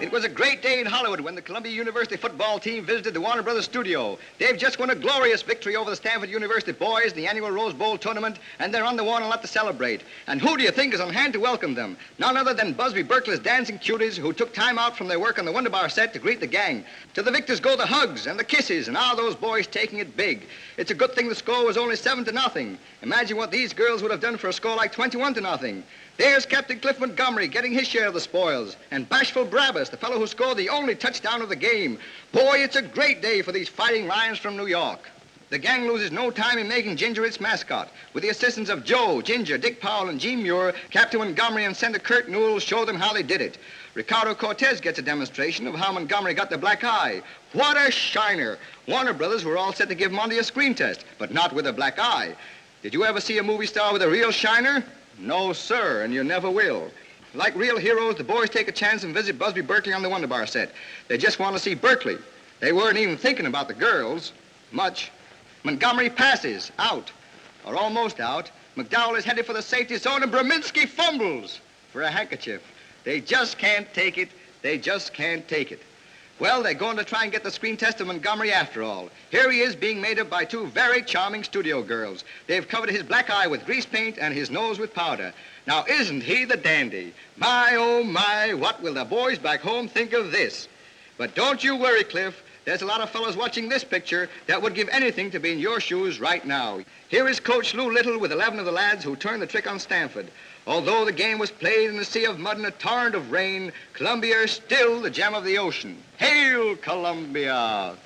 It was a great day in Hollywood when the Columbia University football team visited the Warner Brothers studio. They've just won a glorious victory over the Stanford University boys in the annual Rose Bowl tournament, and they're on the Warner lot to celebrate. And who do you think is on hand to welcome them? None other than Busby Berkley's dancing cuties who took time out from their work on the Wonderbar set to greet the gang. To the victors go the hugs and the kisses, and all those boys taking it big. It's a good thing the score was only 7-0. Imagine what these girls would have done for a score like 21-0. There's Captain Cliff Montgomery getting his share of the spoils, and Bashful Brabus, the fellow who scored the only touchdown of the game. Boy, it's a great day for these fighting lions from New York. The gang loses no time in making Ginger its mascot. With the assistance of Joe, Ginger, Dick Powell, and Gene Muir, Captain Montgomery and Senator Kurt Newell show them how they did it. Ricardo Cortez gets a demonstration of how Montgomery got the black eye. What a shiner! Warner Brothers were all set to give Monty a screen test, but not with a black eye. Did you ever see a movie star with a real shiner? No, sir, and you never will. Like real heroes, the boys take a chance and visit Busby Berkley on the Wonderbar set. They just want to see Berkley. They weren't even thinking about the girls much. Montgomery passes, out, or almost out. McDowell is headed for the safety zone, and Brominski fumbles for a handkerchief. They just can't take it. They just can't take it. Well, they're going to try and get the screen test of Montgomery after all. Here he is being made up by two very charming studio girls. They've covered his black eye with grease paint and his nose with powder. Now, isn't he the dandy? My, oh, my, what will the boys back home think of this? But don't you worry, Cliff. There's a lot of fellows watching this picture that would give anything to be in your shoes right now. Here is Coach Lou Little with 11 of the lads who turned the trick on Stanford. Although the game was played in a sea of mud and a torrent of rain, Columbia is still the gem of the ocean. Hail, Columbia!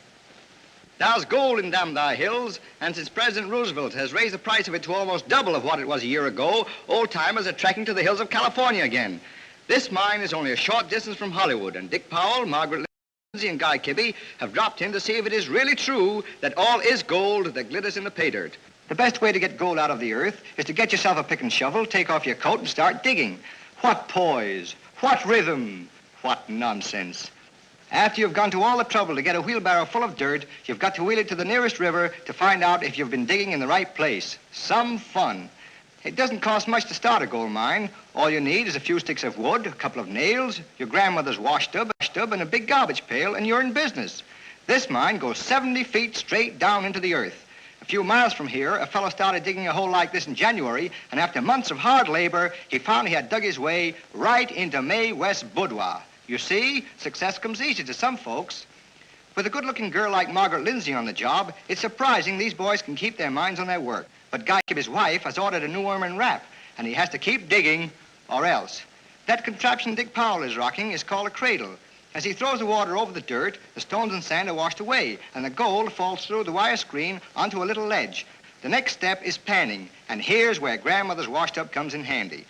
There's gold in them thy hills, and since President Roosevelt has raised the price of it to almost double of what it was a year ago, old-timers are trekking to the hills of California again. This mine is only a short distance from Hollywood, and Dick Powell, Margaret Lindsay, and Guy Kibbee have dropped in to see if it is really true that all is gold that glitters in the pay dirt. The best way to get gold out of the earth is to get yourself a pick and shovel, take off your coat, and start digging. What poise, what rhythm, what nonsense. After you've gone to all the trouble to get a wheelbarrow full of dirt, you've got to wheel it to the nearest river to find out if you've been digging in the right place. Some fun. It doesn't cost much to start a gold mine. All you need is a few sticks of wood, a couple of nails, your grandmother's wash tub, and a big garbage pail, and you're in business. This mine goes 70 feet straight down into the earth. A few miles from here, a fellow started digging a hole like this in January, and after months of hard labor, he found he had dug his way right into Mae West's boudoir. You see, success comes easy to some folks. With a good-looking girl like Margaret Lindsay on the job, it's surprising these boys can keep their minds on their work. But Guy Kibbee's wife has ordered a new ermine wrap, and he has to keep digging, or else. That contraption Dick Powell is rocking is called a cradle. As he throws the water over the dirt, the stones and sand are washed away, and the gold falls through the wire screen onto a little ledge. The next step is panning, and here's where Grandmother's washtub comes in handy.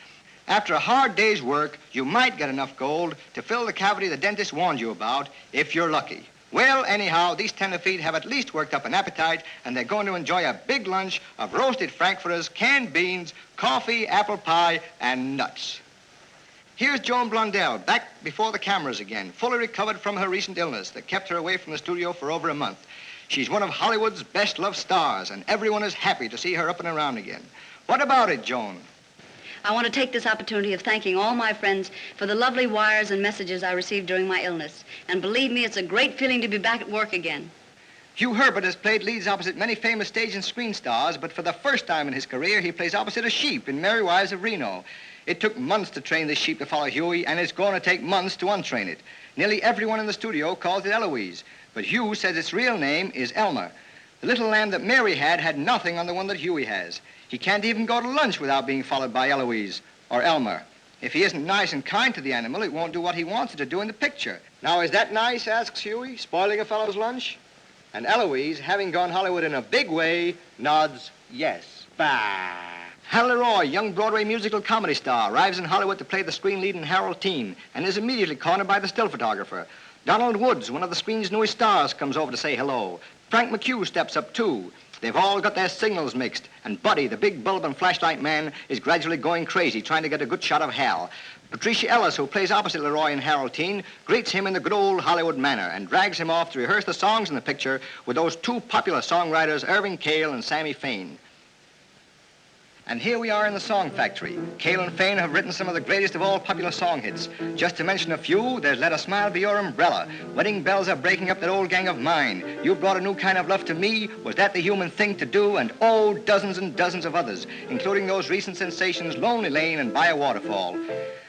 After a hard day's work, you might get enough gold to fill the cavity the dentist warned you about, if you're lucky. Well, anyhow, these tenderfeet have at least worked up an appetite, and they're going to enjoy a big lunch of roasted frankfurters, canned beans, coffee, apple pie, and nuts. Here's Joan Blondell, back before the cameras again, fully recovered from her recent illness that kept her away from the studio for over a month. She's one of Hollywood's best-loved stars, and everyone is happy to see her up and around again. What about it, Joan? I want to take this opportunity of thanking all my friends for the lovely wires and messages I received during my illness. And believe me, it's a great feeling to be back at work again. Hugh Herburt has played leads opposite many famous stage and screen stars, but for the first time in his career, he plays opposite a sheep in Merry Wives of Reno. It took months to train this sheep to follow Huey, and it's going to take months to untrain it. Nearly everyone in the studio calls it Eloise, but Hugh says its real name is Elmer. The little lamb that Mary had nothing on the one that Huey has. He can't even go to lunch without being followed by Eloise, or Elmer. If he isn't nice and kind to the animal, it won't do what he wants it to do in the picture. Now, is that nice, asks Huey, spoiling a fellow's lunch? And Eloise, having gone Hollywood in a big way, nods yes. Bah! Hal LeRoy, young Broadway musical comedy star, arrives in Hollywood to play the screen lead in Harold Teen, and is immediately cornered by the still photographer. Donald Woods, one of the screen's newest stars, comes over to say hello. Frank McHugh steps up, too. They've all got their signals mixed, and Buddy, the big bulb and flashlight man, is gradually going crazy trying to get a good shot of Hal. Patricia Ellis, who plays opposite LeRoy in Haroldine, greets him in the good old Hollywood manner and drags him off to rehearse the songs in the picture with those two popular songwriters, Irving Cale and Sammy Fain. And here we are in the Song Factory. Cale and Fain have written some of the greatest of all popular song hits. Just to mention a few, there's Let a Smile Be Your Umbrella, Wedding Bells Are Breaking Up That Old Gang of Mine, You Brought a New Kind of Love to Me, Was That the Human Thing to Do, and oh, dozens and dozens of others, including those recent sensations Lonely Lane and By a Waterfall.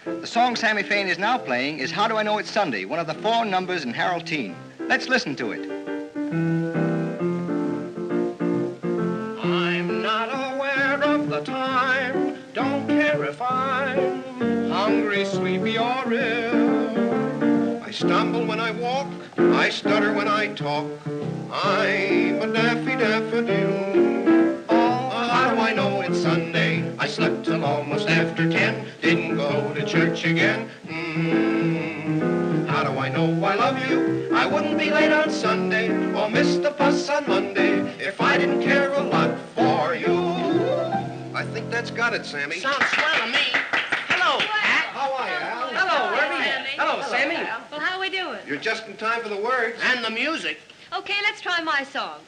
The song Sammy Fain is now playing is How Do I Know It's Sunday, one of the 4 numbers in Haroldine. Let's listen to it. I'm not aware of the time, don't care if I'm hungry, sleepy, or ill. I stumble when I walk, I stutter when I talk, I'm a daffy daffodil. Oh, how do I know it's Sunday? I slept till almost after 10, didn't go to church again. How do I know I love you? I wouldn't be late on Sunday or miss the bus on Monday if I didn't care a lot for you. I think that's got it, Sammy. Sounds swell to me. Hello, Pat. How are you, Al? Hello, Herbie. Hello, Sammy. Well, how are we doing? You're just in time for the words. And the music. Okay, let's try my song.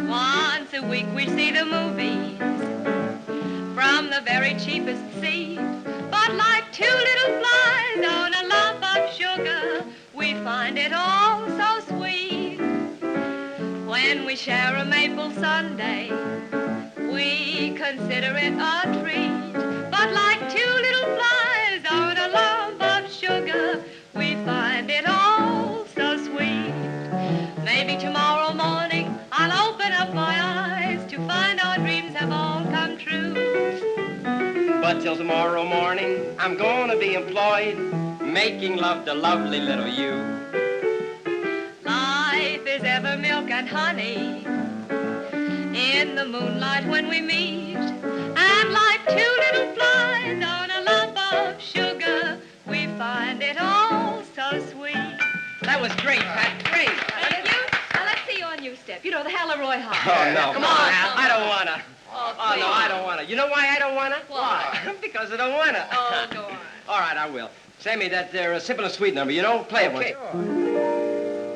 Once a week we see the movies from the very cheapest seat. But like 2 little flies on a lump of sugar, we find it all so sweet. When we share a maple sundae, we consider it a treat. But like 2 little flies on a lump of sugar, we find it all so sweet. Maybe tomorrow morning I'll open up my eyes to find our dreams have all come true. But till tomorrow morning, I'm gonna be employed making love to lovely little you. Life is ever milk and honey in the moonlight when we meet. And like 2 little flies on a lump of sugar, we find it all so sweet. That was great, Pat. Great. Thank you. Now let's see you on your step. You know, the LeRoy hop. Oh, no. Come Come on, on, Al. I don't wanna. Oh, No, I don't wanna. You know why I don't wanna? Why? Because I don't wanna. Oh, go on. All right, I will. Sammy, that there Simple and Sweet number, you know? Play it once.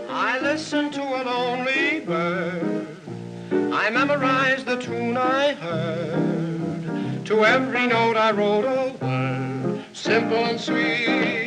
I listen to a lonely bird. I memorized the tune I heard. To every note I wrote a word. Simple and sweet.